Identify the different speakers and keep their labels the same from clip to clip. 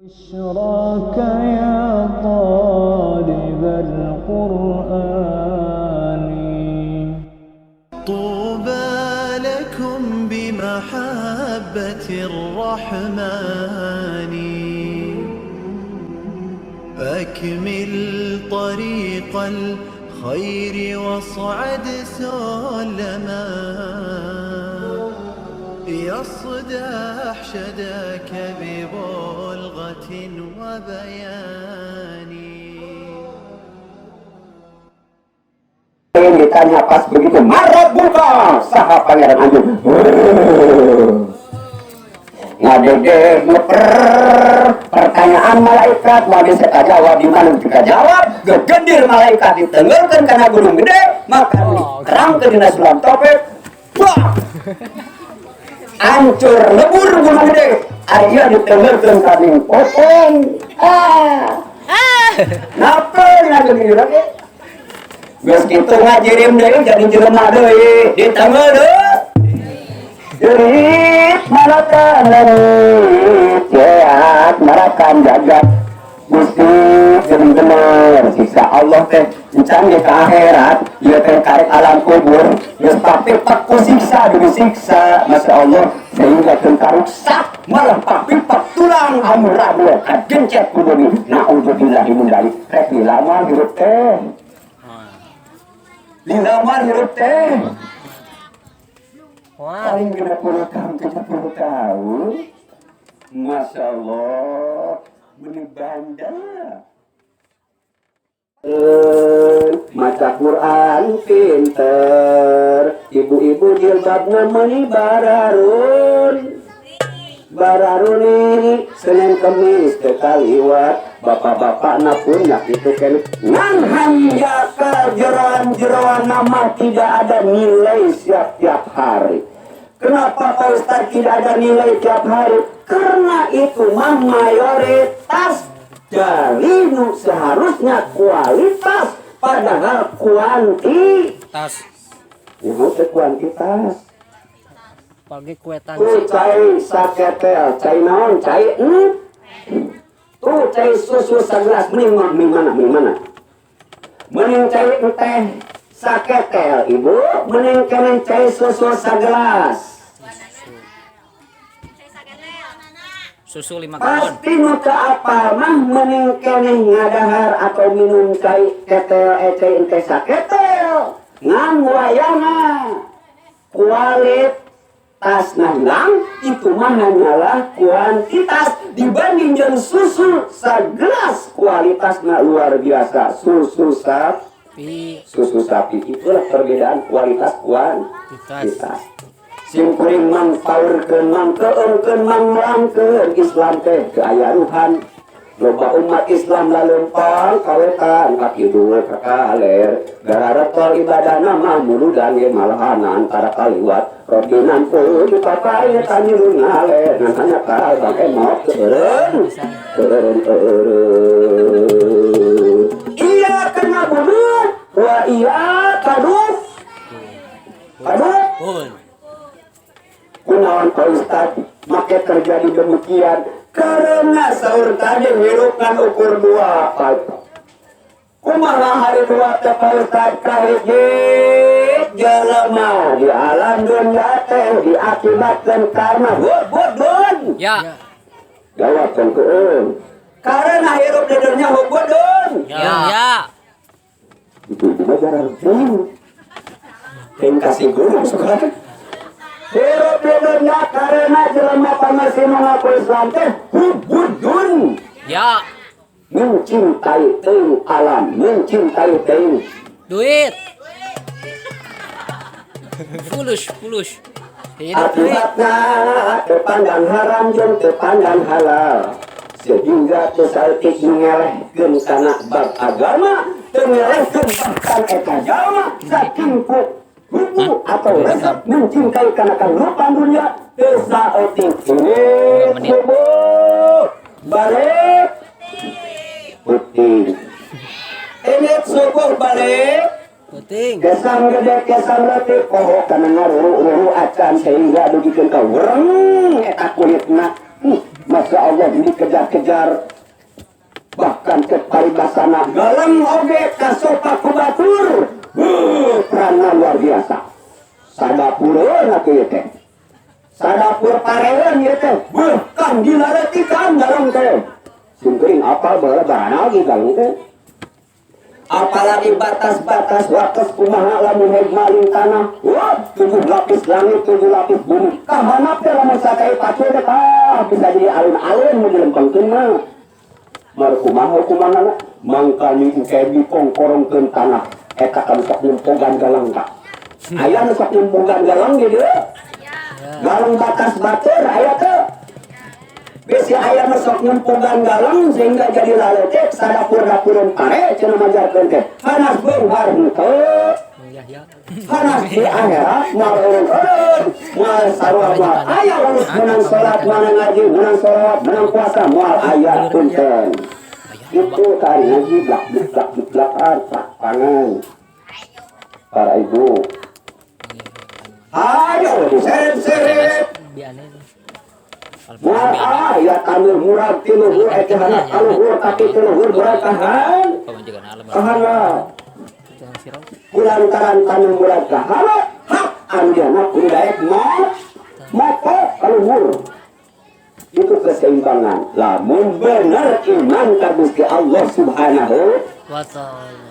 Speaker 1: بشراك يا طالب القرآن
Speaker 2: طوبى لكم بمحبة الرحمن أكمل طريق الخير واصعد سلما يصدح شداك ببلغة وبيان.
Speaker 3: Yang ditanya pas begitu, marah buka sahab pangeran anjing. Ngadeg pertanyaan malaikat mau diseka jawab di mana juga jawab gegendir malaikat ditengerkan karena gunung gede maka kerang ke dinas sulam topek hancur lebur gunung gede Arya ditengerkan kambing potong napa ngaji gini lagi geus kitu ngajirim deui jadi jelema deui ditengel deui jerit marakan lerit jeat marakan jagat Gusti bener siksa Allah teh encan di akhirat ieu teh karek alam kubur geus papipak ku siksa demi siksa Masya Allah sehingga teu karuksak malah papipak tulang anu rabu kagencet ku deui naudzubillah min dzalik rek dilamar hirup teh dilamar hirup teh paling 30 tahun 30 tahun Masya Allah meni banda maca Quran pinter ibu-ibu jilbabna meni bararun ini Senin Kemis tekaliwat bapak-bapak na punya itu kan nganhan jaka jeroan nama tidak ada nilai setiap hari. Kenapa Pak Ustaz tidak ada nilai tiap hari? Karena itu mah mayoritas dari seharusnya kualitas padahal kuantitas. Ya maksud kuantitas.
Speaker 4: Pagi kuetan
Speaker 3: sih. Cai saketel, cai naon, cai tuh cai susu segelas mending mana? Mending cai teh saketel ibu, mending kene cai susu segelas.
Speaker 4: Susu 5 galon.
Speaker 3: Pasti nu teu apal mah mending kene ngadahar atau minum cai ketel cai teh saketel. Ngan wayana kualitas hilang itu mah hanyalah kuantitas dibanding jeung susu segelas kualitasnya luar biasa susu sapi itulah perbedaan kualitas kuantitas simkuring mangpaurkeun mangkeungkeun mangmelangkeun Islam teh ke aya ruhan loba umat Islam lalempang kawetan kaki dua kakaler gara tol ibadahna mah muludan ge malahan antara kaliwat robinan pun dipapai tanjung ngale nanya ka bang emok keureun iya kena budut wa iya kadut kunaon Pak Ustaz make terjadi demikian karena sahur tadi hirupan ukur 2 kumaha hari 2 teh Pak Ustaz kahiji jelema di alam dunia teh diakibatkan karena hubudun
Speaker 4: ya
Speaker 3: jawabkan keun karena hirup di dunia hubudun
Speaker 4: ya
Speaker 3: itu belajar yang kasih guru sekarang hirup di dunia karena jelema pangasi mengaku Islam teh hubudun
Speaker 4: ya
Speaker 3: mencintai teuing alam mencintai teuing
Speaker 4: duit fulus
Speaker 3: akibatna tepandang haram jeung tepandang halal sehingga tesaltik mengelehkeun kana bab agama teu ngelehkeun bahkan eta jalma saking hubu atau resep mencintai kana kehidupan dunia teu saeutik ini balik putih ini subuh balik
Speaker 4: penting
Speaker 3: kesang gede kesang letih poho kana ngaruru acan sehingga dugikeun ka urang eta kulitna Masya Allah dikejar-kejar, bahkan ke paribasana galang oge kasopa kubatur. Perangan luar biasa. Sadapurun aku ya teh, sadapur parean ya teh, bahkan dilaretikan galang teh. Sungkring apa bala barana lagi galang teh. Apalagi batas-batas kumaha lamun maling tanah. Wah, 7 lapis langit, 7 lapis bumi. Kahanap teh lamun sakai pacu teh bisa jadi alun-alun mun dilempengkeun mah. Mar kumaha mangkali engke dikongkorongkeun tanah eta kan sok nyempogan galang tak. Aya nu sok nyempogan galang ge dieu. Galang batas batur aya teh. Besi aya nu sok nyempogan galang sehingga jadi lalecek sadapur-dapurun pare cenah majarkeun teh. Hanas beunghar henteu. Hanas di akhirat malun mal sarua mal aya urus menang salat, menang ngaji, menang sholawat, menang puasa moal aya punten. Itu tadi ngaji blak pangan. Para ibu. Ayo seret-seret. Wah, ya tanur murad tiluhur ecehana kaluhur tapi tiluhur berakahan. Kahana. Kulantaran tanur murad kahana, hak anjana kudaek mopo kaluhur. Itu keseimbangan. Lamun benar iman ka Gusti Allah Subhanahu
Speaker 4: wa ta'ala.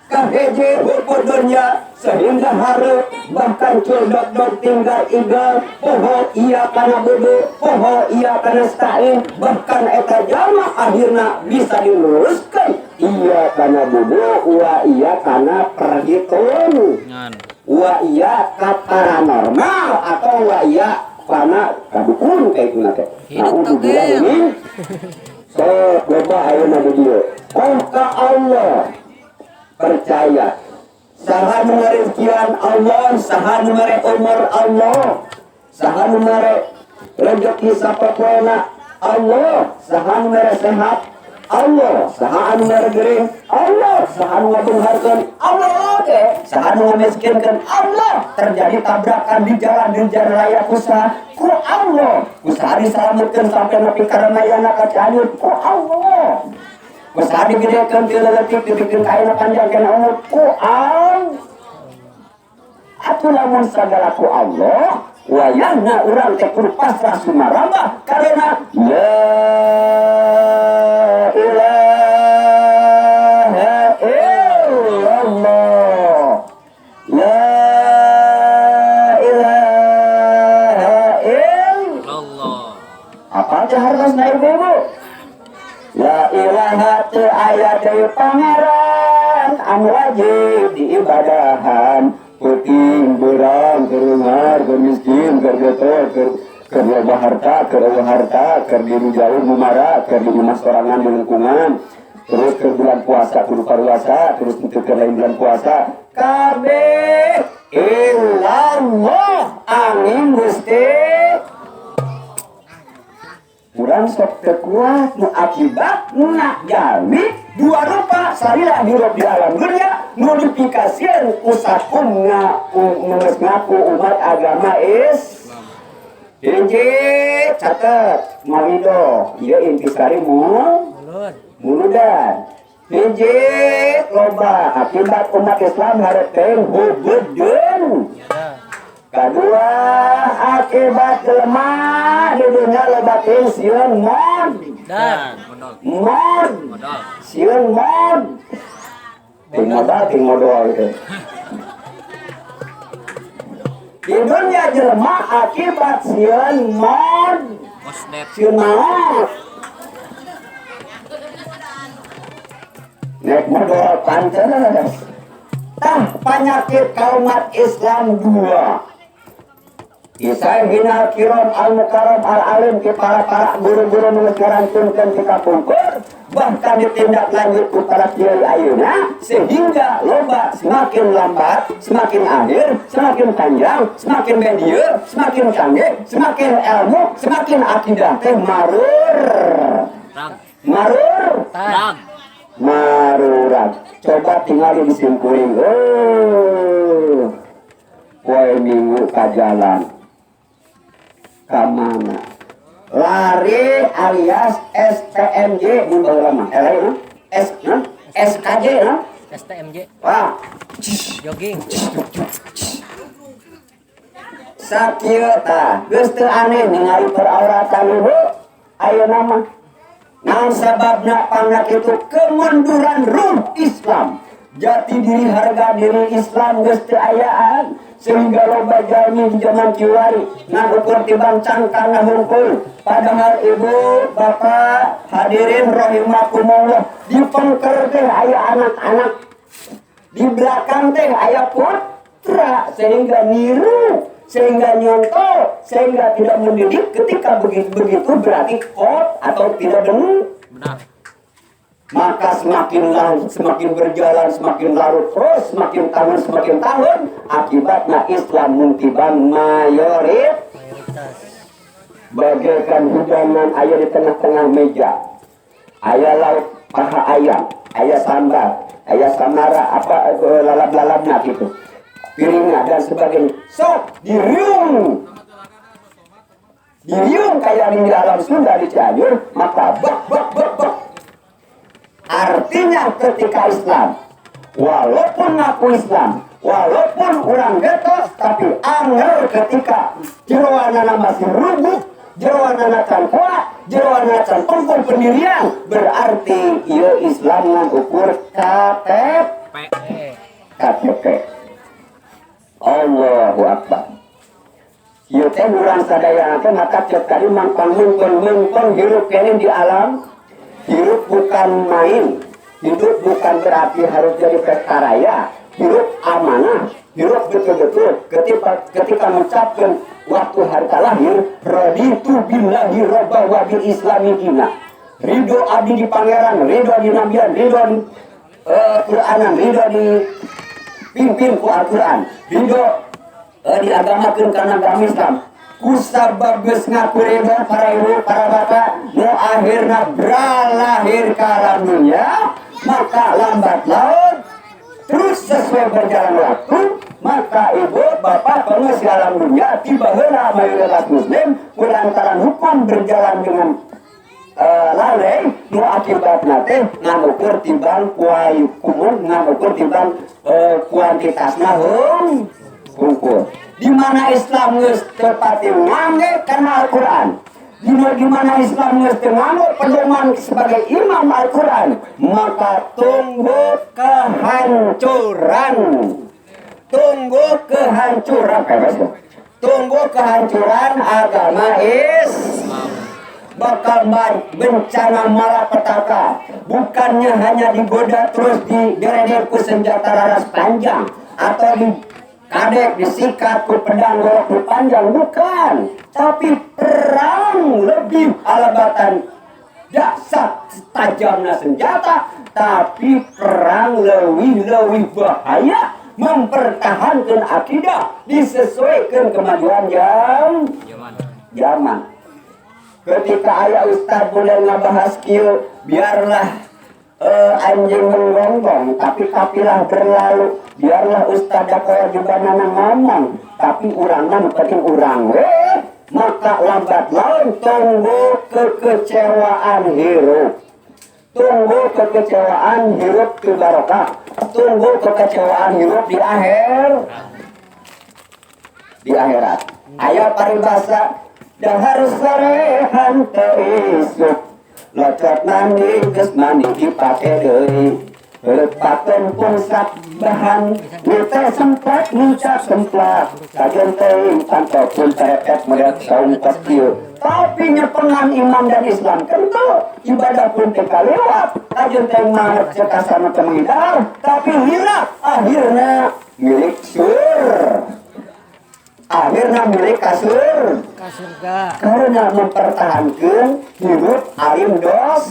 Speaker 3: Kaheje hukurnya sehingga hareup bahkan codot tinggal igal poho iya kana budu poho iya kana stain bahkan eta jalma akhirna bisa diluruskan iya kana budu wa iya kana perhitun wa iya ka paranormal atau wa iya kana kadukun kayak guna teh nah udah ini so coba ayeuna di dieu ka Allah percaya saha nu ngarizkian Allah, saha nu mere umur Allah, saha nu mere rezeki sapopoena Allah, saha nu mere sehat Allah, saha nu mere gering Allah, saha nu ngabeungharkeun Allah teh, saha nu ngamiskinkeun Allah. Terjadi tabrakan di jalan raya kusaha ku Allah, kusaha diselametkeun sampai nepi ka ramayana ka Cianjur ku Allah. Usaha digedekeun teu leutik dipikeun kaina panjang kana umur ku Allah. Atuh lamun sagala ku Allah, wayahna urang teh kudu pasrah sumarambah karena la ilaha illallah. La ilaha illallah. Apa aja hartosna ibu-ibu? La ilaha teu aya deui pangeran anu wajib diibadahan puting beurang keur leungar keur miskin keur geter keur loba harta keur diri jauh mumara keur di rumah sorangan di lingkungan terus ke bulan puasa kudu kaluasa terus untuk ke lain bulan puasa kabeh illallah amin Gusti. Kurang sok kekuat nu akibat nak jalmi dua rupa sarilah hirup di alam dunia modifikasian usapun ngaku umat agama Islam. Hiji catat malido ieu intisari muludan. Hiji loba akibat umat Islam hareukeun hubedeun. Kedua akibat lemah di dunia lebatin sieun mod sieun mod ting modal gitu. Di dunia jelema akibat sieun mod sieun mod nek modal pancen tah penyakit kaumat Islam 2. Isai hinal kiram al-mukaram al-alim ke para guru-guru mengejarantunkan kita pungkur bahkan ditindak lanjut kepada kiai ayeuna sehingga loba semakin lambat semakin akhir semakin panjang semakin medieu semakin canggih semakin ilmu semakin akidah teh maruran coba tinggal di simkuring poe minggu ka jalan kamana lari alias STMJ mun baheula mah SKJ nah
Speaker 4: STMJ.
Speaker 3: wah
Speaker 4: Jogging.
Speaker 3: sakieu tah geus teu aneh ningali perauratan ieu ayeuna mah naon sababna pangna kitu kemunduran ruh Islam jati diri harga diri Islam geus teu ayaan sehingga loba jalmi di zaman kiwari ngagukur tibang cangkang ngahungkul padahal ibu bapak hadirin rahimakumullah di pengker teh aya anak-anak di belakang teh aya putra sehingga niru sehingga nyontoh sehingga tidak mendidik ketika begitu berarti kot atau tidak benar. Maka semakin berjalan semakin larut terus semakin tahun akibatnya Islam muntibang mayoritas bagaikan hujanan ayah di tengah-tengah meja ayah lauk paha ayam ayah sambal ayah samara apa lalap-lalapnya gitu piringnya dan sebagainya sok diriung kayak di alam Sunda di Cianjur maka bak artinya ketika Islam walaupun ngaku Islam walaupun orang getos tapi angel ketika jeroanana masih rubuh jeroanana can kuat jeroanana can tumpul pendirian berarti ieu Islam ngukur KTP Allahu Akbar ieu teh urang sadaya teh maka cek tadi mangkon hirup kene di alam hidup bukan main, hidup bukan berarti harus jadi pesta raya, hidup amanah, hidup betul-betul ketika mengucapkan waktu harta lahir, raditu billahi robba wa bil islami dina. Ridho abdi di pangeran, ridho di nabian, ridho di Quranan, ridho di pimpin ku Al-Quran, ridho diagamakeun kana agama Islam. Kusabab geus ngaku ridho para ibu para bapak nu akhirna berlahir ke alam dunia maka lambat laun terus sesuai berjalan waktu maka ibu bapak pengisi alam dunia tiba heula mayoritas muslim kulantaran hukum berjalan dengan lalai nu akibatna teh nganukur timbang nganukur timbang kuantitasna hungkul di mana Islam geus tepati ngangge kana Al-Qur'an di mana Islam geus teu ngangge pedoman sebagai imam Al-Qur'an maka tunggu kehancuran agama Islam bakal bencana malapetaka bukannya hanya digoda terus digeredek ku senjata laras panjang atau kadek disikat ku pedang golok panjang bukan tapi perang lebih alabatan dasar tajamnya senjata tapi perang lebih bahaya mempertahankan akidah disesuaikan kemajuan zaman ketika ayah ustaz boleh ngabahas kieu biarlah anjing menggonggong tapi kapilah berlalu biarlah ustaz dakwah juga ngomong tapi urangna penting urang maka lambat laun tunggu kekecewaan hirup ke barokah tunggu kekecewaan hirup di akhirat aya paribasa dahar sarehan teu isuk locot nani geus mani dipake deui lepakeun pungsat bahan kita sempat ngucap semplak kajen teuing pantopun terepet melihat saung pastiu tapi nyepengan iman dan Islam kentu ibadah pun teka lewat kajen teuing mah cekasana temengidar tapi hilap akhirnya milik kasur karena mempertahankan hidup alim dos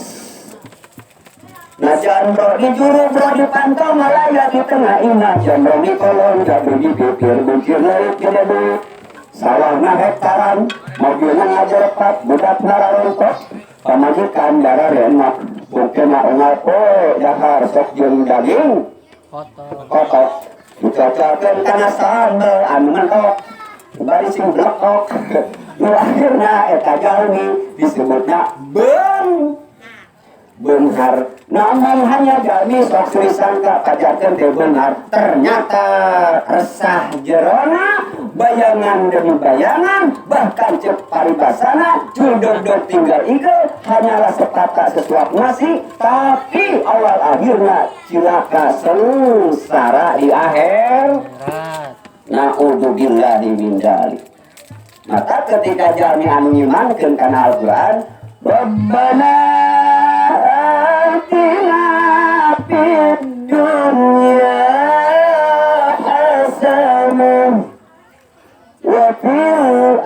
Speaker 3: nah jandro di juru bro di pantau malaya di tengah ina jandro di kolong jadi di bibir buncir laut jadi sawahna hektaran mobilnya ngajerpat budak nararongkos pamajikan darah renok mungkin nak dahar sok jeung daging kotok dicacakeun kana sambel anu mentok bari sing blokok Nu akhirna eta jalmi disebutna benar. Namun hanya jalmi sok suri sangka pajarkeun teu benar. Ternyata resah jerona bayangan demi bayangan, bahkan cek paribasana judog-dog tinggal ikel hanyalah sepatah sesuap nasi, tapi awal akhirnya cilaka sengsara di akhir. Na'udzubillahi min dzalik. Maka ketika jalmi anu ngimankeun kana Al-Qur'an, Rabbana atina fid dunya hasanah wa fil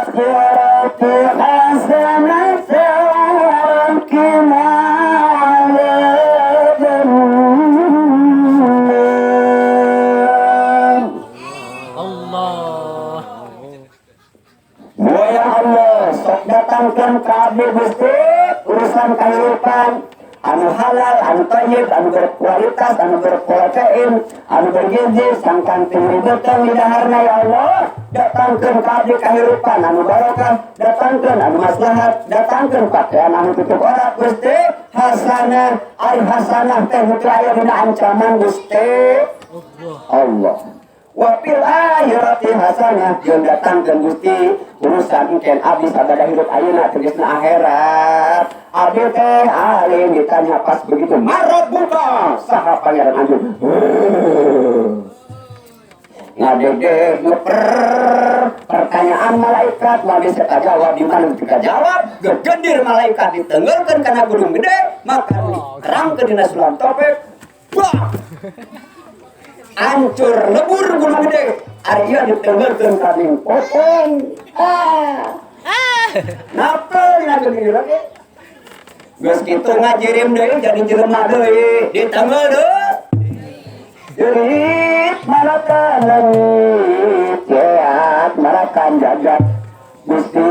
Speaker 3: akhirati hasanah wa qina adzabannar.
Speaker 4: Allah.
Speaker 3: Ya Allah, sok datangkan kabeh Gusti urusan kehidupan anu halal, anu thayyib, anu berkualitas, anu berprotein, anu bergizi, sangkan tinribeutkeun di daharna ya Allah. Datangkan kabeh kehidupan anu barokah, datangkan anu maslahat, datangkan pakaian anu tutup aurat Gusti. Hasanah, ai hasanah teh teu aya dina ancaman Gusti Allah. Wa fil akhirati hasanah, jeung datangkeun Gusti urusan engken abdi sabada hidup ayeuna tegasna akhirat. Abdi teh alim ditanya pas begitu, "Marabbuka?" Saha pangeran anjeun? Ngadegdeg ngeper pertanyaan malaikat mali seka jawab di mana teu jawab, gegendir malaikat ditenggeukeun kana gunung gede, maka diterangkeun dina sulam topik. Bah! Hancur lebur gunung gede. Ari ieu ditenggeukeun ka ning potong. Napa ngageun lagi? Geus kitu ngajirim deui jadi jelema deui, ditenggel deui. Jerit malakan langit, jeat malakan jagat. Gusti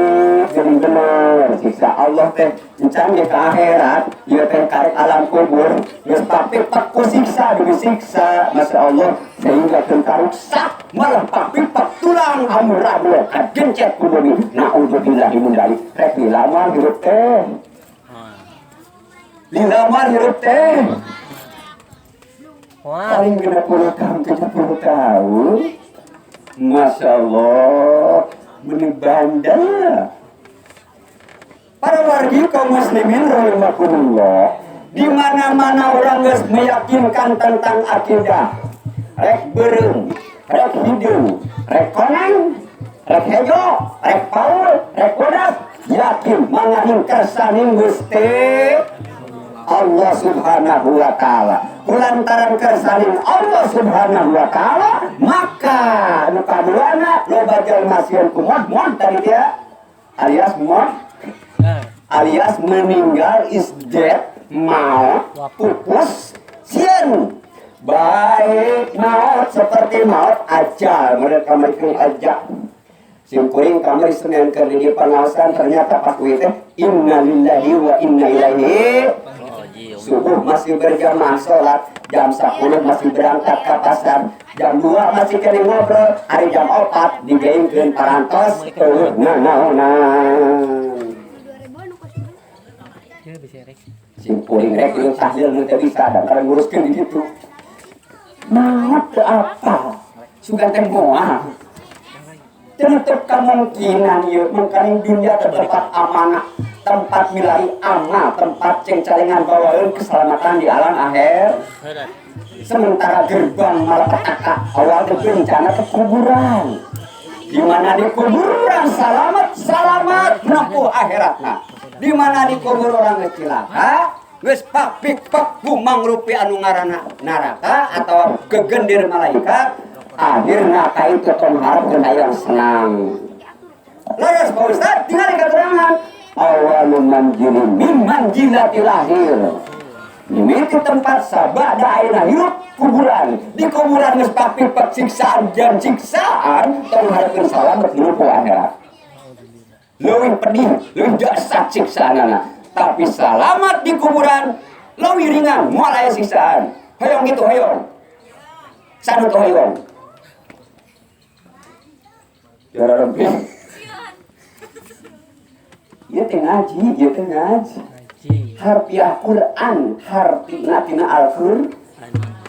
Speaker 3: geuning bener siksa Allah teh encan ge ka akhirat, ieu teh karek alam kubur, geus papipek ku siksa demi siksa, masyaallah sehingga teu karuksak, malah papipek tulang amurablok kagencet ku bumi. Na'udzubillahi min dzalik. Rek dilamar hirup teh. Dilamar hirup teh. Paling 20 tahun, 70 tahun. Masyaallah, benih banda. Para wargi kaum muslimin rahimakumullah, di mana-mana orang geus meyakinkan tentang akidah. Rek beureum, rek hideung, rek koneng, rek hejo, rek paul, rek bodas, yakin manganing kersaning Gusti Allah Subhanahu wa taala. Kulantaran kersaning Allah Subhanahu wa taala, maka anu kaduana loba jalma sieun kumod tadi dia alias mod alias meninggal is dead, maut pupus sieun. Baik maut seperti maut ajal, mereka meureun ajal. Simkuring kamari Senin keur di pengawasan ternyata pas kuwi teh inna lillahi wa inna ilaihi. Subuh masih berjamaah sholat, jam 10 masih berangkat ke pasar, jam 2 masih kena ngobrol, hari jam 4 digeingkeun parantos naon. Simpuling rek jeung tahlil nu teu bisa dan kareng nguruskeun di ditu. Naon teu apa? Sugan teh moal. Tentu kemungkinan ieu mangkaning dunia tempat amanah, tempat milari amal, tempat cengcalengan bawaeun keselamatan di alam akhir. Sementara gerbang malapetaka awal teh rencana ke kuburan. Di mana di kuburan selamat menempuh akhiratna. Di mana di kubur orang geus cilaka, geus papik-pek mangrupi anu ngaranna neraka atau kegendir malaikat. Akhirnya kait ketong harapkeun hayang senang. Laras Pak Ustaz, tinggal keterangan. Awalun manjilin min manjilatil akhir. Mimiti tempat sabada ayeuna hirup kuburan. Di kuburan geus papipek siksaan dan siksaan, tong harapkeun salamet menuju akhirat. Leuwih pedih, leuwih dahsyat siksaanana. Tapi selamat di kuburan leuwih ringan, moal aya siksaan. Hoyong gitu hoyong. Sanu teh hoyong. Jara rempih. Ieu teh ngaji, ieu teh ngaji.
Speaker 4: Ngaji.
Speaker 3: Harfiah Quran, harfina tina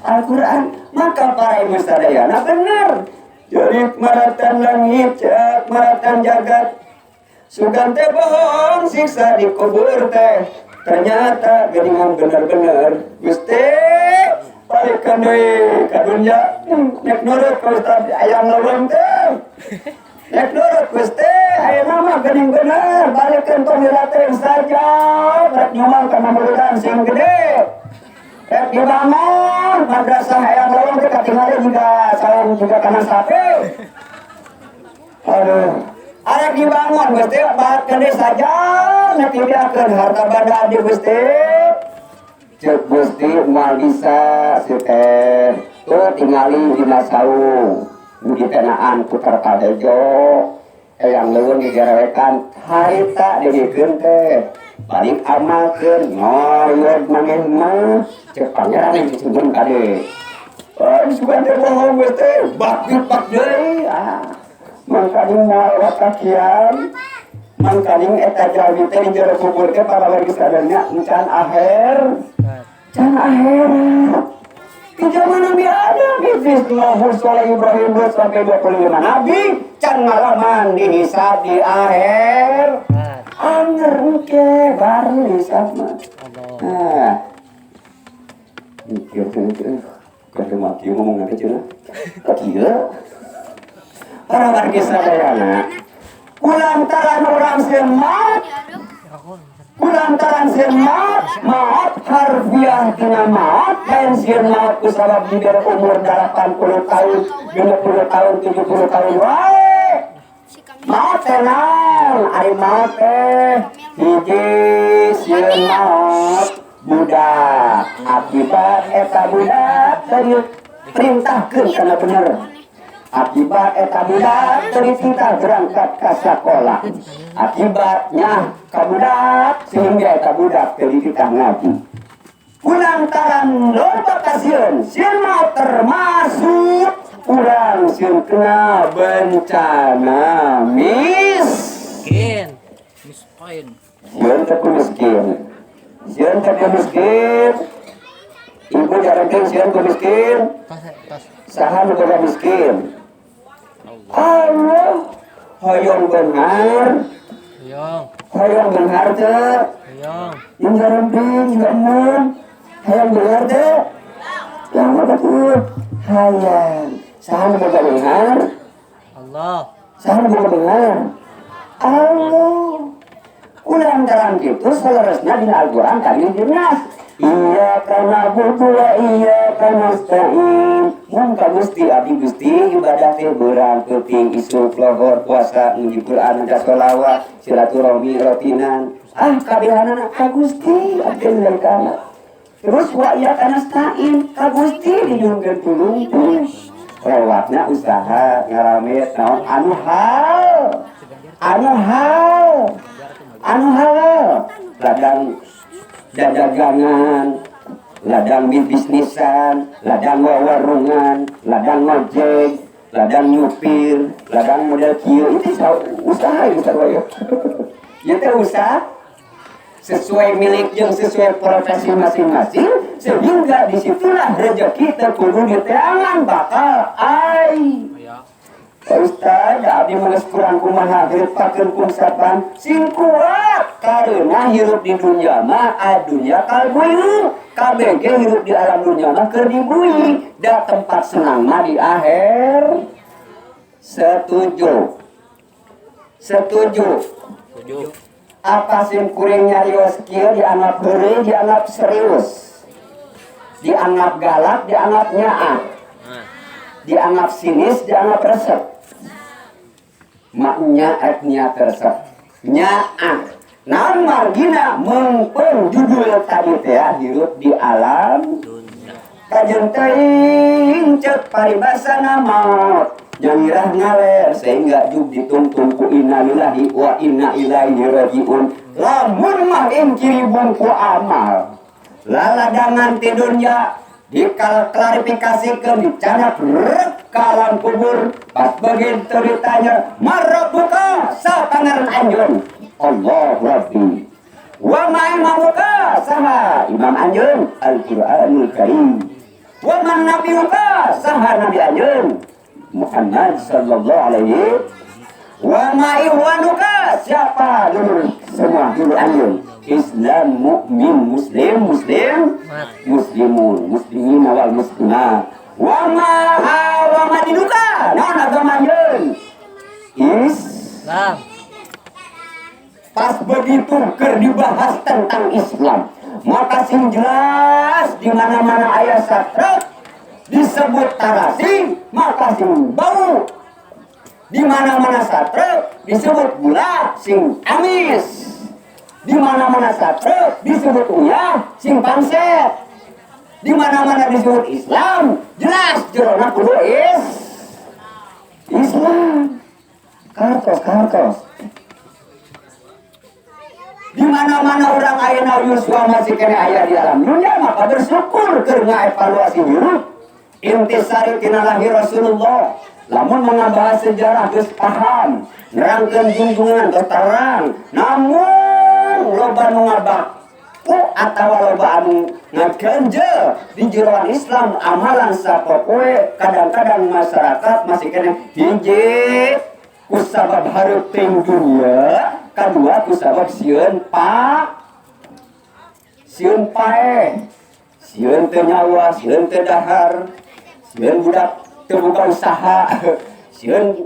Speaker 3: Al-Quran. Maka para ibu sadayana benar. Jadi maratan langit, cek maratan jagat. Sugan teh bohong, siksa di kubur teh. Ternyata geningan bener-bener. Gusti, balikan deui ka dunya. Nek nurut ka Ustaz ayam leuweung teh. Nek nurut Gusti, ayeuna mah geuning bener. Balikan tong dilatih saja. Rek nyumbang ka mamurutan sing gede. Rek dibangun madrasah ayam leuweung teh katingali juga salam juga kana sapi. Aduh. Arek dibangun Gusti, bahatkeun deui saja nek dibiarkeun harta banda di Gusti. Cek Gusti moal bisa si teh. Tuh tingali dina saung. Nu ditenaan putar kadejo. Eyang leuweung digarewekan harita didikeun teh. Balik amalkeun ngoyod maneh mah. Cek pangeran yang disumbun kade. Sugan teh bohong Gusti, bak deui. Mangkaning moal kakian, mangkaning eta jalmi teh di jero kubur teh para wargi sadana encan aher. Can akhirat. Di zaman Nabi Adam, Idris, Nuh, Soleh, Ibrahim, sampai 25 Nabi, can ngalaman dihisab di akhir. Anger engke, baru dihisab mah. Nah, mikir tuh, kada mati ngomong apa cenah? Kakieu. Para wargi sadayana, kulantaran orang semat, kulantaran semat, maaf harfiah tina maaf, lain sieun maaf kusabab dibere umur 80 tahun, 50 tahun, 70 tahun wae. Maaf tenang, ari maaf teh hiji sieun maaf budak, akibat eta budak teu perintahkeun kana bener. Akibat eta budak teu dititah berangkat ka sakola. Akibatnya ka budak sehingga eta budak teu dititah ngaji. Kulantaran loba kasieun, sieun mah termasuk urang sieun kena bencana miskin. Sieun teh miskin. Sieun teh miskin. Ibu jarekeun sieun miskin. Saha nu boga miskin? Allah, hoyong benar. Hoyong benar teh. Yang garemping, yang hayang benar teh. Yang betul. Hayang. Saha nu boga benar?
Speaker 4: Allah.
Speaker 3: Saha nu boga benar? Allah. Kulantaran kitu salaresna dina Al-Qur'an kami jelas. Iyyaka na'budu wa iyyaka nasta'in. Mun ka Gusti abdi Gusti ibadah teh beurang penting isuk lohor puasa nguji Quran dan sholawat silaturahmi rotinan. Kabehanana ka Gusti abdi lengkana. Terus wa iyyaka nasta'in ka Gusti dijungkeun tulung lewatna usaha ngaramet naon anu hal ladang dagangan, ladang bisnisan, ladang warungan, ladang ngojek, ladang nyupir, ladang model kieu itu usaha itu wae. Ieu teh usaha sesuai milik jeung sesuai profesi masing-masing sehingga disitulah rezeki teh kudu diteangan bakal ai. Ustaz, abdi mangges kurang kumaha hirupakeun kumsapan sing kuat karena hirup di dunia mah adunya kalbui kabeh ge hirup di alam dunia mah keur dibui da tempat senang mah di akhir. Setuju. Apa sing kuring nyarios kieu dianggap heureuy, dianggap serius, dianggap galak, dianggap nyaah, dianggap sinis, dianggap resep. Maknya etnya tersep nyaah naon margina mengpeng judul tadi teh hirup di alam kajen teuing cek paribasana maut nyangirah ngaler sehingga jug ditungtung ku innalillahi wa inna ilaihi rajiun. Lamun mah ingkiribun ku amal laladangan ti dunya diklarifikasikeun dicana kalam kubur pas begitu ditanya marabuka sa pangaran anjeun Allah Rabbi. Wa ma'i mamuka saha Imam Anjeun Al-Qur'anul Karim. Wa man nabiyuka saha Nabi Anjeun Muhammad sallallahu alaihi. Wa ma'i wanuka siapa dulu semua dulu Anjeun Islam mukmin muslim muslimun muslimin wal muslimat. Wa ma dinuka naon agama Anjeun Islam. Pas begitu dibahas tentang Islam, maka sing jelas di mana-mana ayat satra disebut tarasi, maka sing bau di mana-mana satra disebut gula sing amis, di mana-mana satra disebut uyah sing pangset, di mana-mana disebut Islam jelas jerona kudu Islam. Kartos di mana-mana orang ayeuna yuswa masih kena aya di alam dunia, maka bersyukur karena evaluasi hirup intisari tina lahir Rasulullah. Lamun mengabahas sejarah geus paham, nerangkeun junjungan geus terang, namun loba nu ngabaku atawa loba anu ngaganjel di jeroan Islam amalan sapopoe, kadang-kadang masyarakat masih kena hiji kusabab hareuting dunia, kedua kusabab sieun pae, sieun teu nyawa, sieun teu dahar, sieun budak teu boga usaha, sieun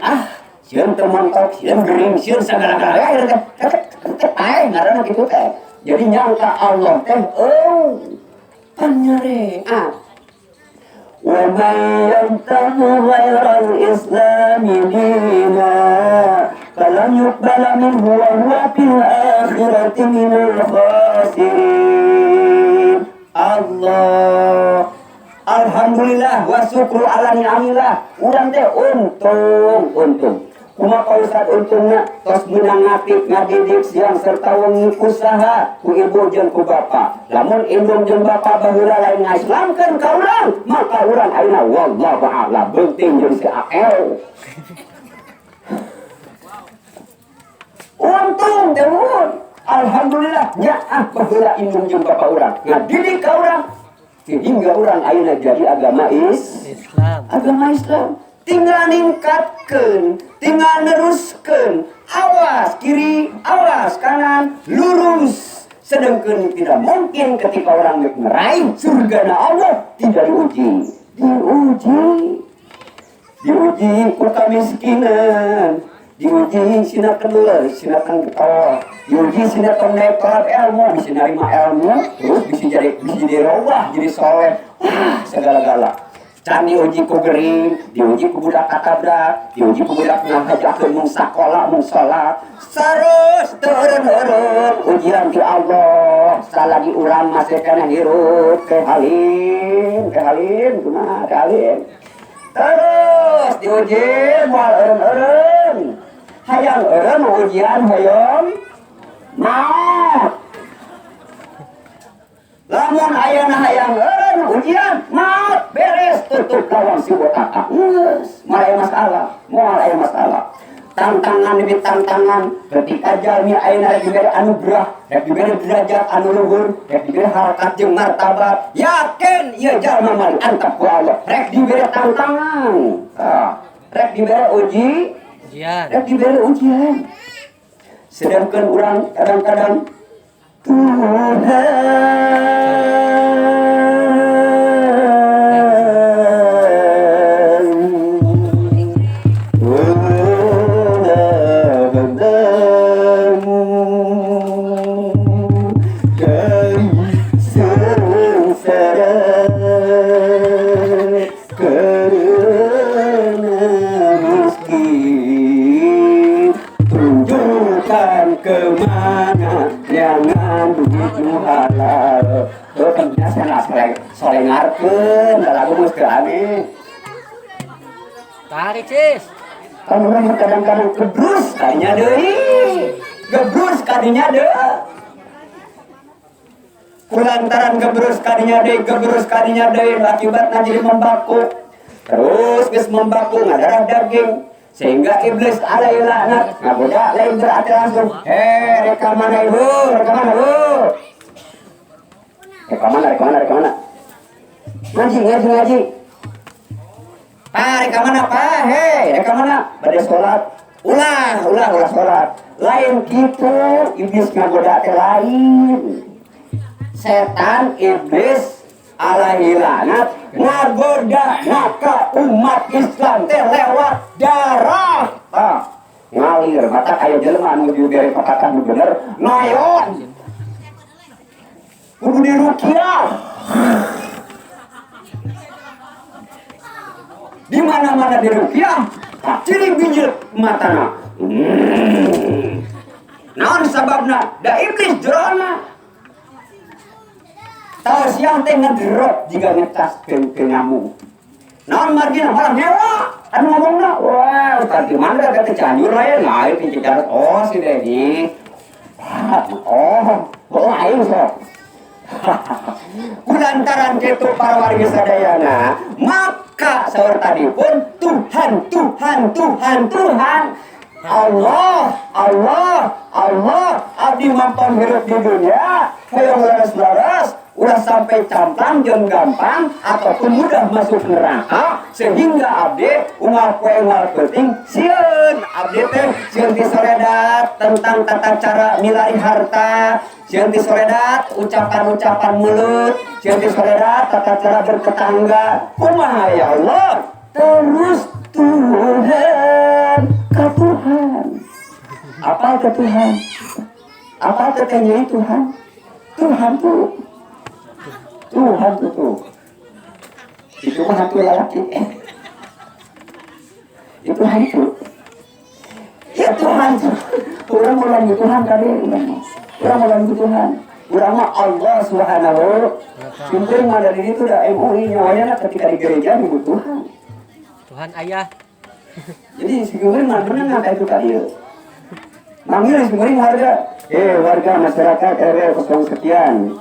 Speaker 3: teu montok, sieun gering, sieun sagala-gala teh pae ngaranna kitu teh. Jadi nyangka Allah teh panyare وَمَنْ يَبْتَغِ غَيْرَ الْإِسْلَامِ دِينًا فَلَنْ يُقْبَلَ مِنْهُ وَهُوَ فِي الْآخِرَةِ مِنَ الْخَاسِرِينَ. Allah, alhamdulillah wa syukru ala ni'amillah. Urang teh untung. Kumaha Ustaz untungnya tos meunang ngapik ngadidik siang serta wengi usaha ku ibu jeung ku bapa. Lamun indung jeung bapa baheula lain ngaislamkeun ka urang, maka urang ayeuna wallahu a'lam beuting jeung si AL. Untung teh alhamdulillah nya baheula indung jeung bapa urang ngadidik ka urang sehingga urang ayeuna jadi agama Islam. Tinggal ningkatkan, tinggal neruskan, awas kiri, awas kanan, lurus. Sedangkan tidak mungkin ketika orang meraih surga Allah tidak diuji ku kemiskinan, diuji sinakan leus, sinakan ketawa, diuji sinakan nekal ilmu, bisa nerima ilmu, terus bisa jadi robah, jadi soleh, segala-gala. Can diuji ku gering, diuji ku budak kakabda, diuji ku budak ngahajakeun mung sakola mung salat. Sarus teureun-eureun ujian ti Allah. Salagi urang masih kana hirup kehalin kumaha kehalin. Terus diuji moal eureun-eureun. Hayang eureun ujian hoyong maot. Lamun ayeuna hayang eureun ujian maot beres tutup lawang si botak. Moal aya masalah. Tantangan demi tantangan ketika jalmi ayeuna rek dibere anugerah, rek dibere derajat anu luhur, rek dibere harkat jeung martabat. Yakin ieu jalma mah antep ku Allah. Rek dibere tantangan. Rek dibere ujian. Sedangkan urang kadang-kadang kemana jangan begitu halal. Kan biasa sore ngarkeun lagu geus teu aneh.
Speaker 4: Tarik sis.
Speaker 3: Kan urang kadang-kadang gebrus kadinya deui. Gebrus kadinya deui. Kulantaran gebrus kadinya deui akibatna jadi membaku. Terus geus membaku ngadarah daging. Sehingga iblis alaihi laknat ngagoda lain berarti langsung reka mana ibu, reka mana bu, reka mana ngaji pak reka mana pak, reka mana pada sholat ulah sholat lain gitu. Iblis ngagoda teh lain, setan iblis alaihi laknat ngagoda naka umat Islam teh lewat darah ngalir mata kayak jelema anu dari patakan bener nayon kudu dirukiah di mana-mana dirukiah ciri bijil matana naon sababna da iblis jerona tahu siang teh ngedrop jika ngetas ke nyamuk. Naon margina malah nyewa. Anu ngomongna, wah, tadi mana kata Cianjur lain pinci catat. Oh, si Dedi. Lain sok. Kulantaran kitu para warga sadayana, maka saur tadi pun Tuhan. Allah, abdi mampan hirup di dunia, hayang laras-laras, udah sampai camplang jeung gampang ataupun mudah masuk neraka, sehingga abdi unggal penting sieun abdi teh sieun disoredat tentang tata cara milari harta, sieun disoredat ucapan-ucapan mulut, sieun disoredat tata cara bertetangga. Kumaha ya Allah? Terus Tuhan. Apa ke Tuhan? Apa ketanya Tuhan? Tuhan tuh. Itu mah hantu lelaki. Itu hantu. Ya Tuhan. Orang mulai Tuhan kali. Orang mulai Tuhan. Orang mah Allah Subhanahu. Pintu yang ada di situ dah MUI nyawanya ketika di gereja nyebut Tuhan.
Speaker 4: Tuhan ayah.
Speaker 3: Jadi sebenarnya mah bener nggak kayak itu tadi. Manggil sebenarnya warga masyarakat RW 0 sekian.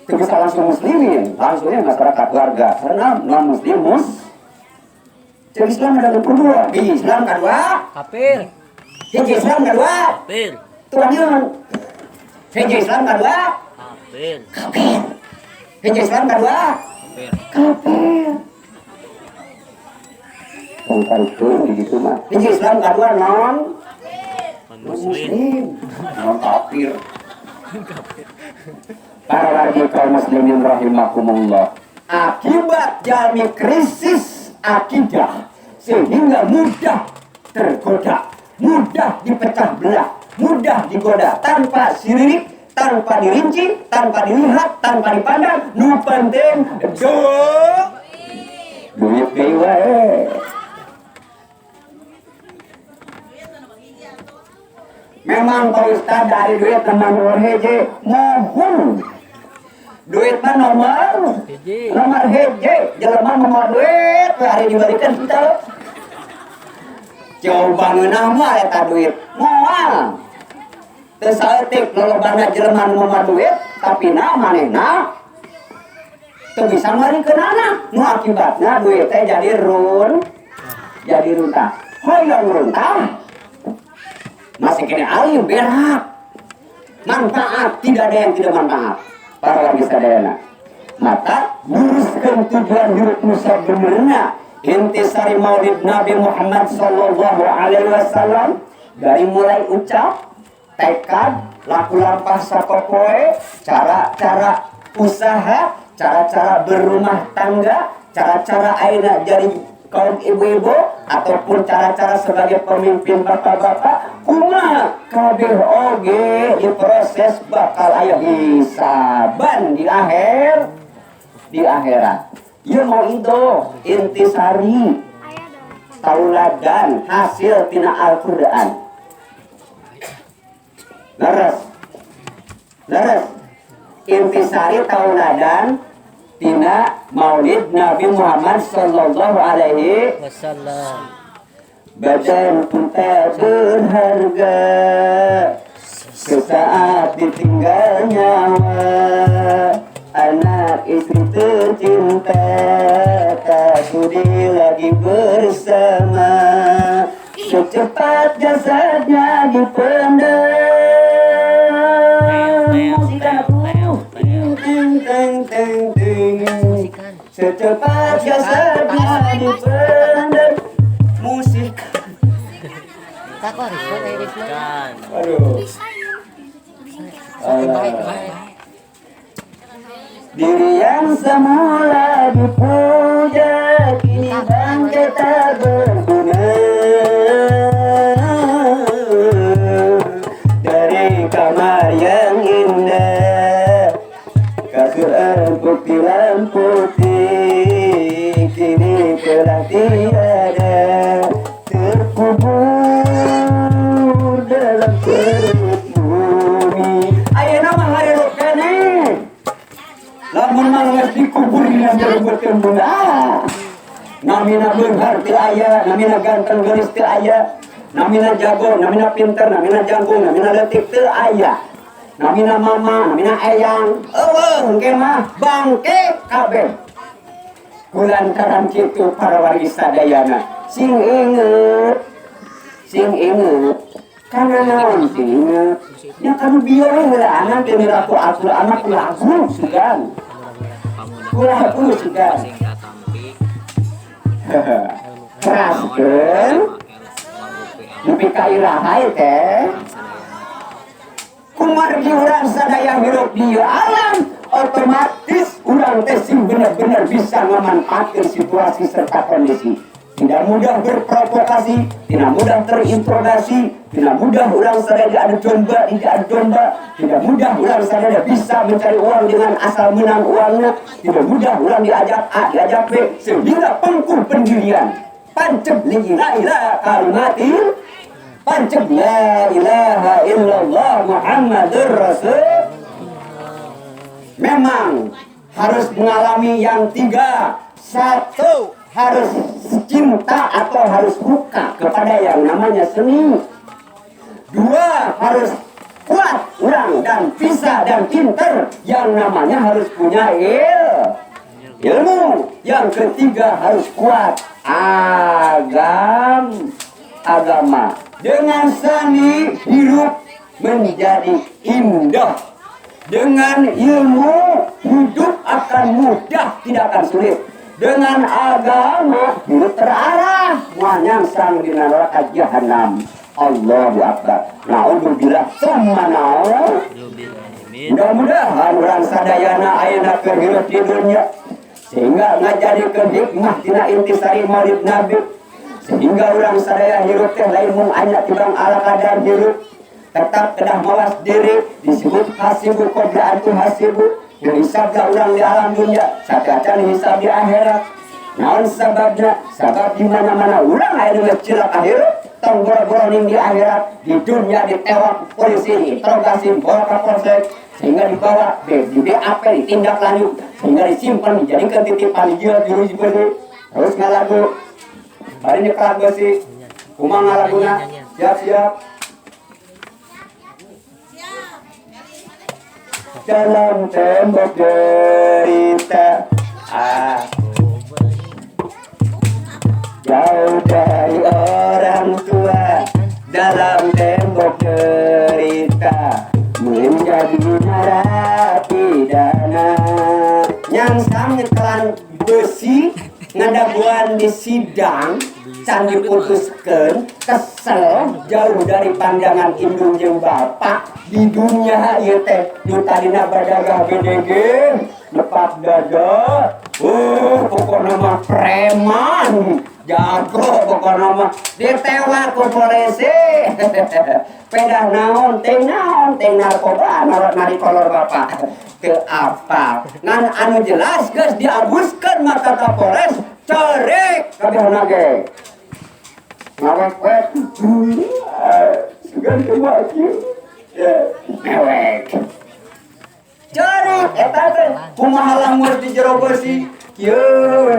Speaker 3: Itu bisa langsung muslimin, langsungnya masyarakat warga. Karena non muslimus. Jadi Islam ada kedua. Islam kedua.
Speaker 4: Kafir.
Speaker 3: Jadi Islam kedua.
Speaker 4: Kafir.
Speaker 3: Tuhan. Jadi Islam kedua.
Speaker 4: Kafir.
Speaker 3: Jadi Islam kedua. Kafir. Tentang itu begitu mah. Jadi Islam kedua non muslim, non kafir. Para warga kaum muslimin rahimakumullah. Akibat jalmi krisis akidah sehingga mudah tergoda, mudah dipecah belah, mudah digoda tanpa sirik, tanpa dirinci, tanpa dilihat, tanpa dipandang. Nu penting duit dewa. Memang Pak Ustaz dari duit nomor heje mohon. Duit mah nomor heje, jelema nomor duit hari dibalikan kita. Coba ngeunah mah eta duit moal. Teu saeutik lolobana jelema nomor duit, tapi manehna teu bisa ngarikeunana. Nu akibatna duit teh jadi runtah. Hoyong runtah. Masih kena alim berak. Manfaat tidak ada yang tidak manfaat. Para warga sadayana. Maka luruskan tujuan hidup Musa benerna. Intisari Maulid Nabi Muhammad sallallahu alaihi wasallam dari mulai ucap, tekad, laku lampah sapopoe, cara-cara usaha, cara-cara berumah tangga, cara-cara aina jadi kaum ibu-ibu ataupun cara-cara sebagai pemimpin bapak-bapak kumaha kabeh oge diproses bakal aya hisaban di akhirat. Ieu mau itu intisari tauladan hasil tina Al-Qur'an. Leres intisari tauladan tina Maulid Nabi Muhammad sallallahu alaihi
Speaker 4: wasallam.
Speaker 3: Badan kita berharga sesaat ditinggal nyawa, anak istri tercinta tak sudi lagi bersama. Secepat jasadnya dipendam. Musikan aku. Teng teng teng. Secepat jasadnya dipendam. Musik.
Speaker 4: Tak kok Risma kan.
Speaker 3: Aduh. Diri yang semula dipuja kini bangkit tak berguna. Dari kamar yang indah, kasur empuk putih kini telah tiada, terkubur dalam perut bumi. Ayo nama hari rokane, lamun mangas dikubur yang berbuat bunda. Namina beunghar teu aya, namina ganteng geulis teu aya, namina jago, namina pinter, namina jangkung, namina leutik teu aya. Namina mama, namina eyang, eueuh engke mah bangke kabeh. Kulantaran kitu para wargi sadayana sing inget kana naon sing inget nya kanu bieu heula anak teu miraku atur anak lagu sugan lagu sugan keraskeun nepi ka iraha teh kumargi urang sadaya hirup di alam otomatis urang teh sing bener-bener bisa memanfaatkan situasi serta kondisi. Tidak mudah berprovokasi, tidak mudah terintimidasi, tidak mudah urang sadaya adu domba, tidak mudah urang sadaya bisa mencari uang dengan asal menang uangnya, tidak mudah urang diajak A, diajak B, sehingga pengkuh pendirian. Pancep la ilaha kalimatil, pancep la ilaha illallah Muhammadur Rasul. Memang harus mengalami yang tiga. Satu, harus cinta atau harus suka kepada yang namanya seni. Dua, harus kuat urang dan bisa dan pinter, yang namanya harus punya ilmu. Yang ketiga harus kuat agama. Dengan seni hidup menjadi indah. Dengan ilmu hidup akan mudah, tidak akan sulit. Dengan agama hidup terarah, menyangsang di neraka jahanam. Allahu Akbar. Naudzubillah summa naud. Mudah-mudahan orang sadayana ayeuna keur hirup di dunia sehingga ngajadikeun hikmah tina intisari maulid Nabi, sehingga orang sadaya hirup teh lain mung anya tibang ala kadar hirup. Tetap kedah mawas diri disebut hasibu qabla antu hasibu. Hisablah ulang di alam dunia, sakacan hisab di akhirat. Naon sababna? Sabab di mana-mana ulang aya nu cilak akhirat, tong boro-boro di akhirat, di dunia ditewak polisi, interogasi, bawa ke polsek, sehingga dibawa di BAP, ditindak lanjut, sehingga disimpan dijadikan titipan dijual di rujukan. Terus ngalagu, hari ini kelagu sih, kumang ngalaguna, siap-siap. Dalam tembok derita jauh dari orang tua, dalam tembok derita menjadi narapidana. Nyangsang nyekelan besi ngadaguan di sidang can diputuskeun, kesel jauh dari pandangan indung jeung bapak di dunia ieu teh nu tadina badagang BDG lepak dada. Pokokna mah preman jago, pokokna mah ditewak ku polisi. Pedah naon teh narkoba nari kolor bapak teu apa ngan anu jelas geus diabuskeun maka Kapolres corek kabehna ge. Ngawek sugan kemaki mewek corek eta teh kumaha lamun di jero besi kieu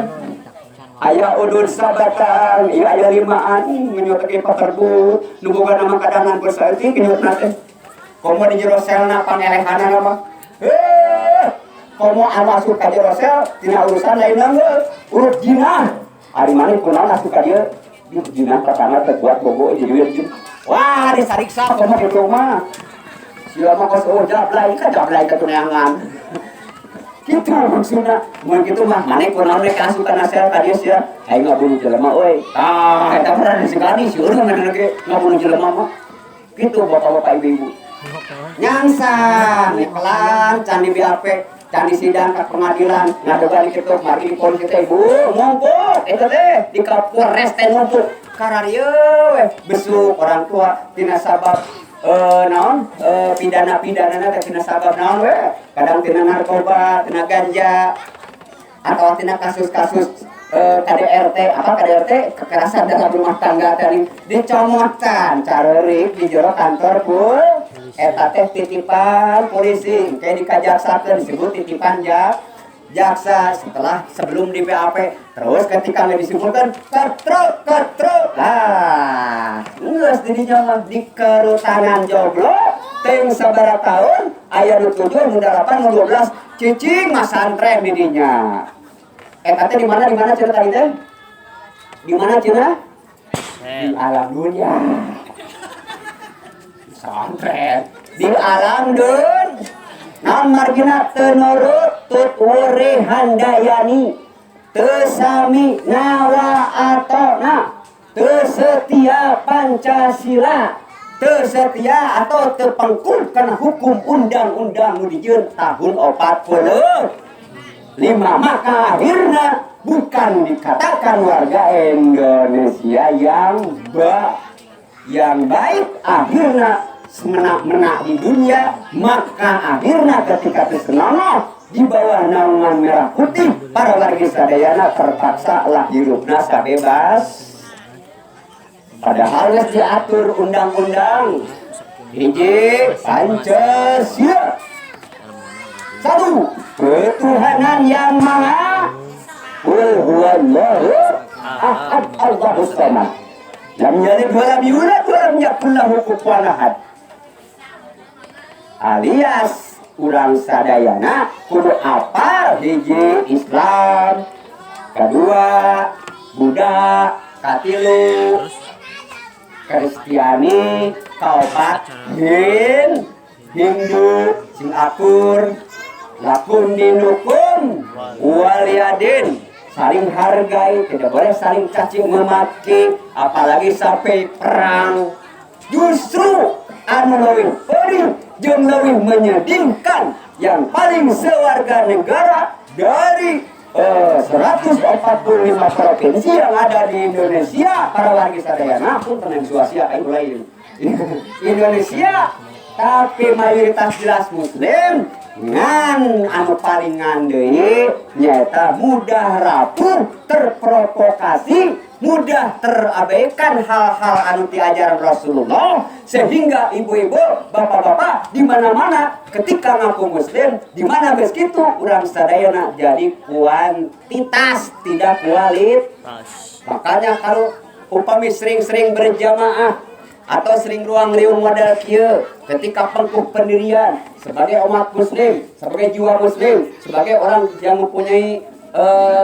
Speaker 3: aya udun sabatan ieu aya limaan menyot ke pakerbu nu boga nama kadangan bersaeutik nyotna teh komo di jero selna panelehana mah komo anu asup ka jero sel tina urusan lain urut jinah hari mana kunaon asup ka dieu di jinah katana teh buat bogo jadi jin wah disariksa komo kitu mah sia mah kos jablay ka tuneangan gitu maksudna mun kitu mah maneh kunaon rek asup kana sel ka dieu sia aing ngabunuh jelema euy eta pernah disegani sieun ngene ge ngabunuh jelema mah gitu bapak-bapak ibu-ibu nyangsa pelan candi BAP candi sidang ke pengadilan ngadu balik itu mari di polisi teh ibu ngumpul itu teh di Kapolres teh ngumpul kararieu weh besuk orang tua tina sabab naon pidana teh tina sabab naon weh kadang tina narkoba tina ganja atau tina kasus-kasus KDRT kekerasan dalam rumah tangga tadi dicomotan carerik di jero kantor pul eta teh titipan polisi kayak dikajaksakeun disebut titipan jaksa sebelum di BAP terus ketika disebutkan ketruk lah geus didinya mah dikerutanan joglo teng sabaraha taun aya nu 7 nu 8 nu 12 cicing masantren didinya eta teh di mana cerita teh? Di mana cenah? Di alam dunia. Santren di alam dun. Naon margina teu nurut tut wuri handayani. Teu sami nawa atona. Teu setia Pancasila. Teu setia atau teu pangkuh kana hukum undang-undang nu dijieun tahun 40. 5 maka akhirnya bukan dikatakan warga Indonesia yang baik akhirnya menak di dunia maka akhirnya ketika disenonoh di bawah naungan merah putih para warga sadayana terpaksa lah hirupna sabebas padahal harus diatur undang-undang hiji Pancasila 1 ketuhanan yang maha huwallahu ahad Allahus samad lam yalid wa lam yulad wa lam yakul lahu kufuwan ahad alias urang sadayana kudu apal hiji Islam kedua Buddha katilu Kristiani kaopat Hindu sing akur lakun dinukum waliyadin saling hargai tidak boleh saling caci memaki apalagi sampai perang justru anu leuwih perih jeung leuwih menyedihkan yang paling sewarga negara dari 145 provinsi yang ada di Indonesia para warga sadayana pun tenang suasia aing lain Indonesia tapi mayoritas jelas muslim ngan anu palingan deui nyata mudah rapuh terprovokasi mudah terabaikan hal-hal anu diajaran Rasulullah sehingga ibu-ibu bapak-bapak di mana-mana ketika ngaku muslim di mana geus kitu urang sadayana jadi kuantitas tidak kualitas makanya kalau upami sering-sering berjamaah atau sering ruang riung modal kieu ketika pengkuh pendirian sebagai umat muslim, sebagai jiwa muslim, sebagai orang yang mempunyai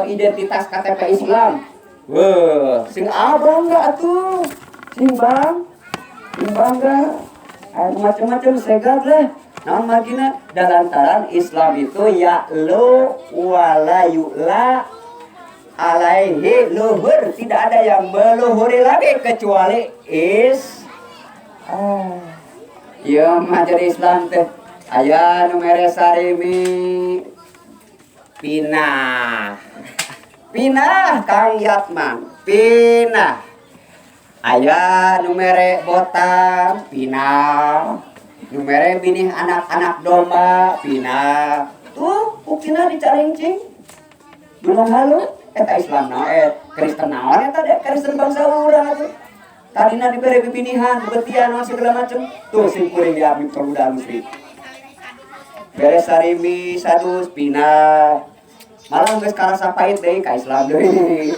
Speaker 3: identitas KTP Islam. Wah, sing abang enggak atuh? Sing bangga. Aya macam-macam segat lah. Naon magina dalantaran Islam itu ya lu wala yu'la alaihi luhur, tidak ada yang meluhuri lagi kecuali ya majari Islam teh aya nu mere sarimi pinah Kang Yatman pinah aya nu mere botam pinah nu mere binih anak-anak domba pinah tuh ukina dicarincing belum halu eta Islam naon Kristen naon eta Kristen bangsa urang atuh tadina dibere bibinihan, bebetian, segala macam. Tuh sing kuring diambil pemuda muslim. Beres sarimi sadus pinah. Malah geus karasa pahit deui ka Islam deui.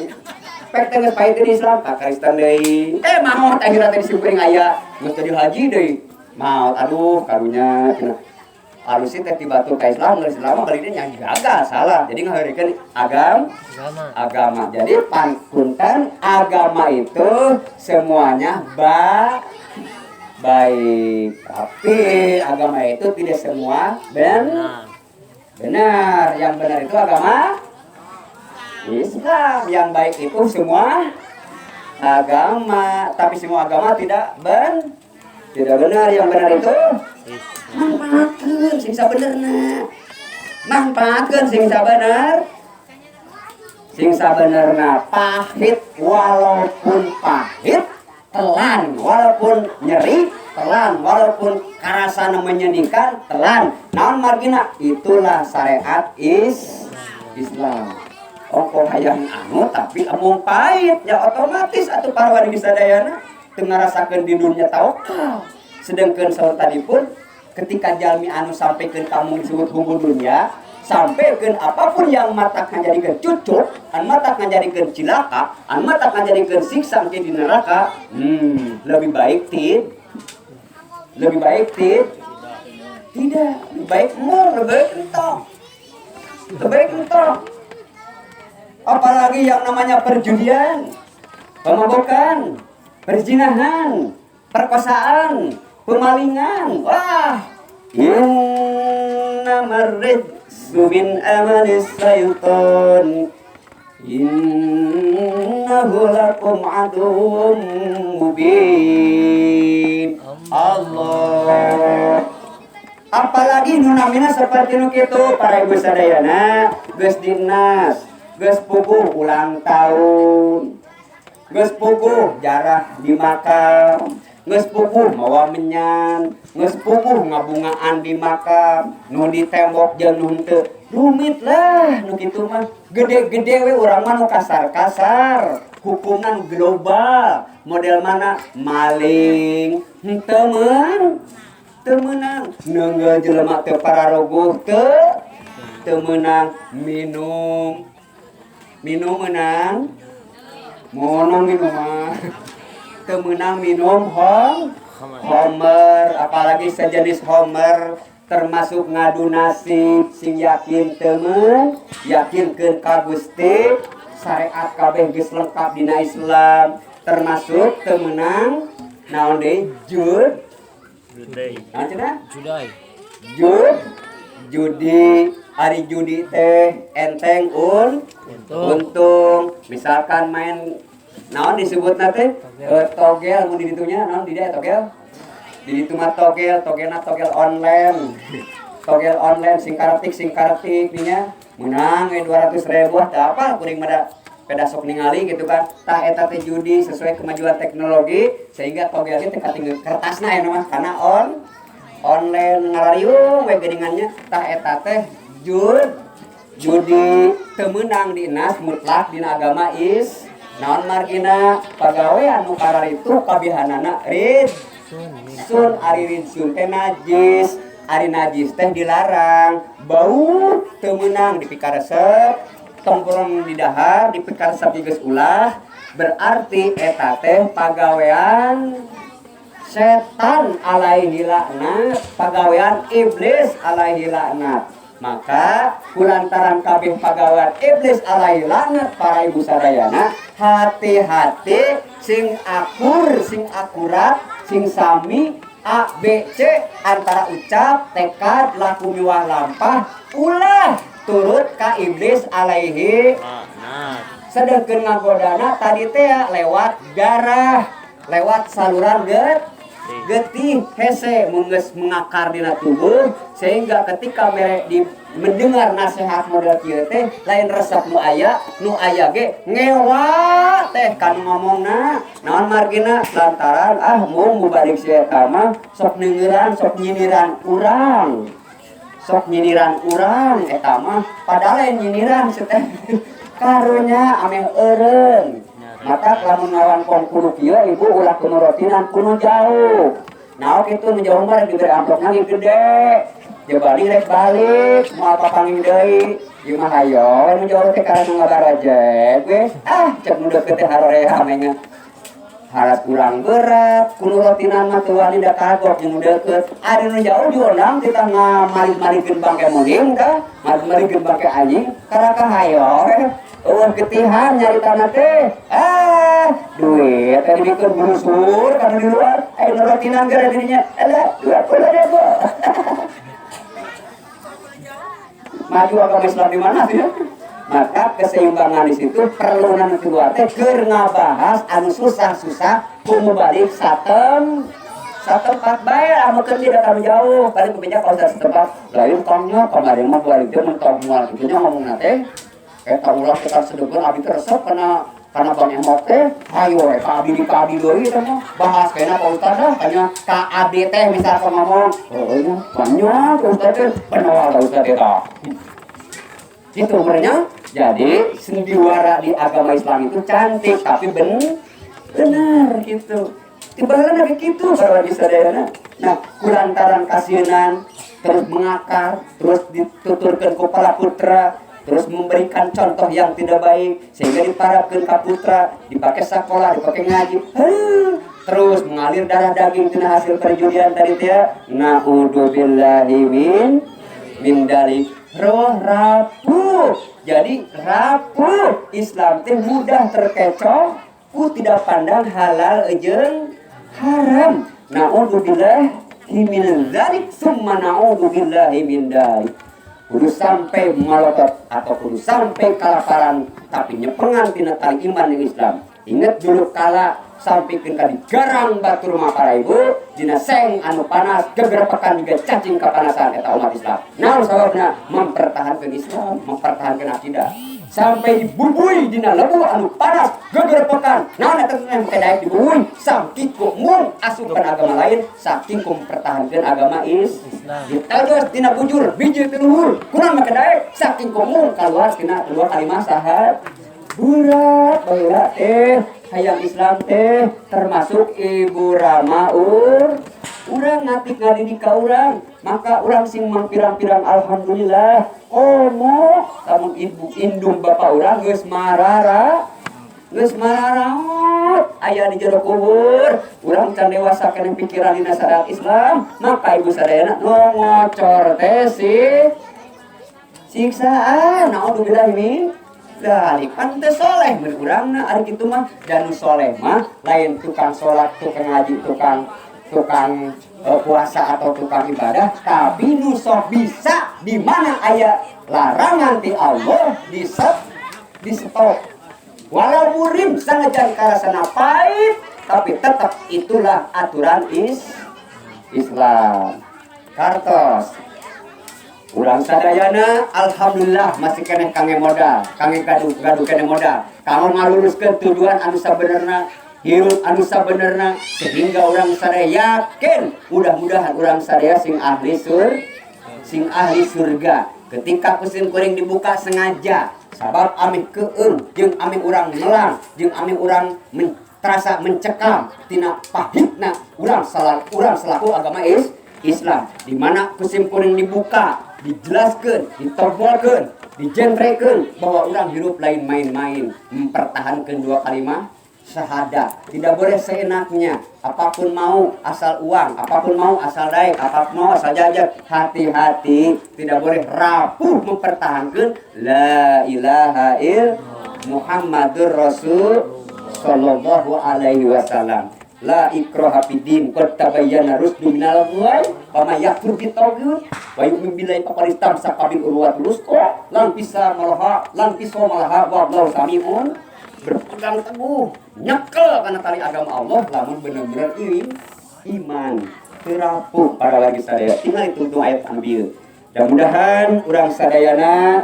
Speaker 3: Pek teh geus pahit di Islam ka Kristen deui. Maot akhirna teh disimpeuring aya geus tadi haji deui. Maot aduh karunya cenah. alusi teh tibatul ka Islam geus Islam bari dia yang gagal salah. Jadi ngaheurikeun agama. Jadi punten agama itu semuanya baik. Tapi agama itu tidak semua benar. Yang benar itu agama Islam. Yang baik itu semua agama. Tapi semua agama tidak benar. Yang benar itu manfaatkeun sing sabenerna. Manfaatkeun sing sabener. Sing sabenerna pahit walaupun pahit, telan walaupun nyeri, telan walaupun karasana menyeningkan, telan. Naon margina? Itulah syariat Islam. Ongko hayang anu tapi amung pahit ya otomatis atuh para wargi sadayana teu ngarasakeun di dunia tawakal. Sedengkeun saur tadipun ketika jalmi anu sampaikeun kamu disebut hubung dunia, sampaikan apapun yang matak ngajadikeun cucuk, an matak ngajadikeun cilaka, an matak ngajadikeun siksa di neraka, lebih baik tidak, lebih baik entok. Apalagi yang namanya perjudian, pemabukan, perzinahan, perkosaan, pemalingan, wah, min amalis syaitan innahu lakum aduwwum mubin. Allah. Apalagi nu namina seperti nu kitu para ibu sadayana geus dinas, geus puguh ulang tahun, geus puguh jarah di makam, geus puguh mawa menyan, geus puguh ngabungaan di makam, nu di tembok jeung nu henteu rumit lah nu kitu mah. Gede-gede we urang mah nu kasar-kasar, hukuman global, model mana maling, henteu meunang, neunggeul jelema teu pararoguh teu meunang, minum meunang, monong minum mah teu meunang minum homer, apalagi sejenis homer termasuk ngadu nasib sing yakin temen yakinkeun ka Gusti syariat kabeh geus lengkap dina Islam termasuk teu meunang naon deui judi ari judi teh enteng untung misalkan main naon disebutna teh togel mun di ditunya naon di dia togel di ditu mah togelna togel online sing karatik nya menang 200.000 tah apa kuring mada pedasok ningali gitu kan tah eta teh judi sesuai kemajuan teknologi sehingga togel teh katinggal kertasna ya mah karena online ngarariung we geuningannya tah eta teh judi teu meunang dinas mutlak dina agama naon margina pagawe anu karar itu kabihanana sun ari ridsun teh najis ari najis teh dilarang bau teu meunang dipikaresep tongkrong di dahar dipikaresep geus ulah berarti eta teh pagawean setan alaihi laknat pagawean iblis alaihi laknat. Maka kulantaran kabeh pagawean iblis alaihi laknat para ibu sadayana hati-hati sing akur sing akurat sing sami A, B, C antara ucap, tekad, laku miwah lampah ulah turut ka iblis alaihi sedengkeun ngagodana tadi teh lewat darah lewat saluran getih hese mun geus mengakar dina tubuh sehingga ketika mere di mendengar nasihat model kieu teh lain resep nu aya ge ngewa teh kan ngomongna naon margina lantaran mung mubalik si eta mah sok nyinyiran urang eta mah padahal lain nyinyiran teh karunya ame eureun. Maka lamun ngawan kong kudu kieu ibu ulah kenurotinan kudu jauh. Nah kitu nu jauh mah diberi amplopna ge gede. Jebali rek balik, moal papanging deui. Ieu mah hayo nu jauh teh karena ngabarajek we. Cek nu deukeut teh haroreha menya. harap kurang berat kuno rotinan mah teu wani da kagok jeung deukeut ari nu jauh diundang di tengah malik-malikeun bangke muning dah malik-malikeun bangke anjing karaka hayo ketihan nyari tanah teh duit teh dibikeun brusur kana di luar nu rotinan gara dirinya dua puluh ribu maju agama Islam di mana sih? Maka keseimbangan di situ perlu nang keluar teh keur ngabahas anu susah-susah kudu balik satempat bae anu keur tidak terlalu jauh paling kebeja kalau satempat lain tongnya kemarin mah balik teh mentok moal kitu nya ngomongna teh eta ulah kita sedeukeun abi teh resep kana Bang Emok teh ayo we ka abi deui teh mah bahas kena Pak Ustaz dah hanya ka abi teh misalkan ngomong nya banyak Ustaz teh penawar Ustaz eta itu umurnya. Jadi sendiwara di agama Islam itu cantik tapi benar gitu. Tiba-tiba kayak gitu kalau di sadayana. Nah, kulantaran kasihanan terus mengakar, terus dituturkan ke para putra, terus memberikan contoh yang tidak baik sehingga diparapkeun ka putra, dipakai sekolah, dipakai ngaji. Terus mengalir darah daging tina hasil perjudian tadi teh. Na'udzubillahi min dalik. Roh rapuh. Jadi rapuh Islam teh mudah terkecoh ku tidak pandang halal jeung haram. Na'udzubillahi min dzalik summa na'udzubillahi min dzalik. Kudu sampai melotot atau kudu sampai kelaparan tapi nyepengan tina tali iman di Islam. Ingat dulu kala sampikeun ka digarang batur mah para ibu dina seng anu panas gegerepekan juga cacing kapanasan eta umat Islam. Naon sababna? Mempertahankan Islam, mempertahankan akidah. Sampai dibubui dina lebu anu panas gegerepekan. Naon eta teh daek dibubui saking mung asupan agama lain, saking mempertahankan agama Islam. Ditajos dina bujur biji teu luhur, kunaon make daek saking mung kaluar tina dua kalimat syahadat. Berat baheula teh hayang Islam teh termasuk Ibu Rama urang ngatik ngadidik ka urang maka urang sing mangpirang-pirang alhamdulillah omo lamun ibu indung bapak urang geus marara aya di jero kubur urang can dewasa keneh pikiran dina syariat Islam maka ibu sadayana nu ngocor teh siksaan naudzubillah min dari pan teu soleh mun urangna ari kitu mah dan soleh mah lain tukang salat, tukang ngaji, tukang puasa atau tukang ibadah tapi nu sok bisa di mana aya larangan ti Allah di stop walau murim sangajan karasana pahit tapi tetap itulah aturan Islam. Kartos urang sadayana alhamdulillah masih keneh kange modal, kange gaduh keneh modal. Kalau ngaluruskeun tujuan anu sabenerna, hirup anu sabenerna sehingga urang sadaya yakin mudah-mudahan urang sadaya sing ahli surga. Ketika kusin kuring dibuka sengaja sabab amih keung jeung amih urang melang jeung amih urang terasa mencekam tina pahitna urang selaku agama Islam di mana kusim kuring dibuka dijelaskan, ditobolkan, dijentrekan bahwa orang hidup lain main-main mempertahankan dua kalimat syahadat. Tidak boleh seenaknya apapun mau asal uang, apapun mau asal daek, apapun mau asal jajan. Hati-hati, tidak boleh rapuh mempertahankan la ilaha illallah Muhammadur Rasul sallallahu alaihi wasallam. La ikraha fiddin qad tabayyana rusdu minal ghayy wa may yakfur bitaghut wa yu'min billahi faqad istamsaka bil urwatil wuthqa lan pisau malaha wallahu samiun. Berpegang teguh nyekel kana tali agama Allah lamun bener-bener iman terapuh para lagi sadaya tinggal itu ayat ambil. Mudah-mudahan urang sadayana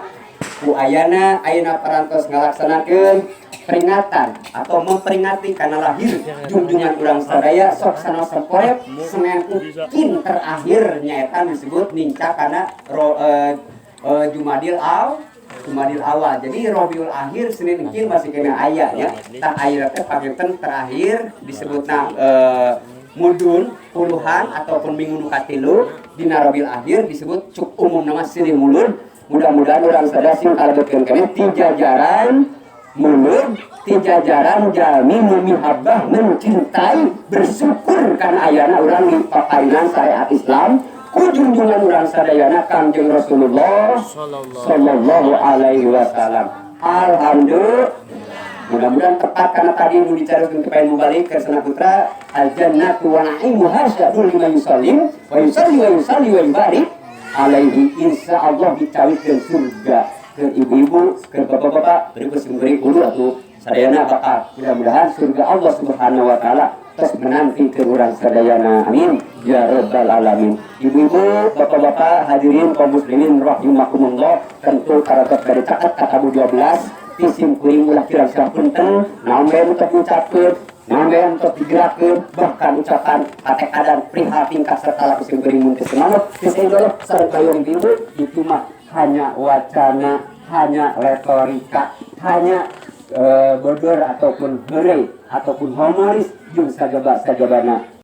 Speaker 3: ku ayeuna parantos ngalaksanakeun peringatan atau memperingati karena lahir junjungan urang sadaya sok sana semporep Senin Ukin terakhirnya eta disebut ninca karena Jumadil awal. Jadi Rabiul Akhir Senin Ukin masih kena aya ya. Tah aya teh pageuten terakhir disebutna mudun puluhan ataupun minggu nu katilu dina Rabiul Akhir disebut cuk umum nama Siri Mulud. Mudah-mudahan urang sadaya sing kalebetkeun keneh ti jajaran Mulur ti jajaran jami mumihabbah mencintai bersyukur karena ayana urang di papainan syariat Islam ku junjungan urang sadayana Kangjeng Rasulullah sallallahu alaihi wasallam. Alhamdulillah. Mudah-mudahan tepat karena tadi yang dibicarakan kepada mubalik ke sana putra al-jannatu wa na'imuha syadul liman yusallim wa yusalli wa yubarik alaihi insyaallah dicawikeun surga ke ibu-ibu, ke bapak-bapak, berikut semberi ulu atau sadayana bakal mudah-mudahan surga Allah subhanahu wa ta'ala terus menanti ke urang sadayana amin ya rabbal alamin. Ibu-ibu, bapak-bapak, hadirin kaum muslimin rahimakumullah, tentu karatot dari catat katabu 12 isim kuring ulah kira-kira punten naon untuk ucapkeun naon untuk digerakkeun bahkan ucapan katek-kadan perihal tingkah serta laku sing kuring mun semangat kesehidoloh sareng kayong ibu itu mah hanya wacana, hanya retorika, hanya bodor ataupun heureuy ataupun humoris jeung sajaba-sajabana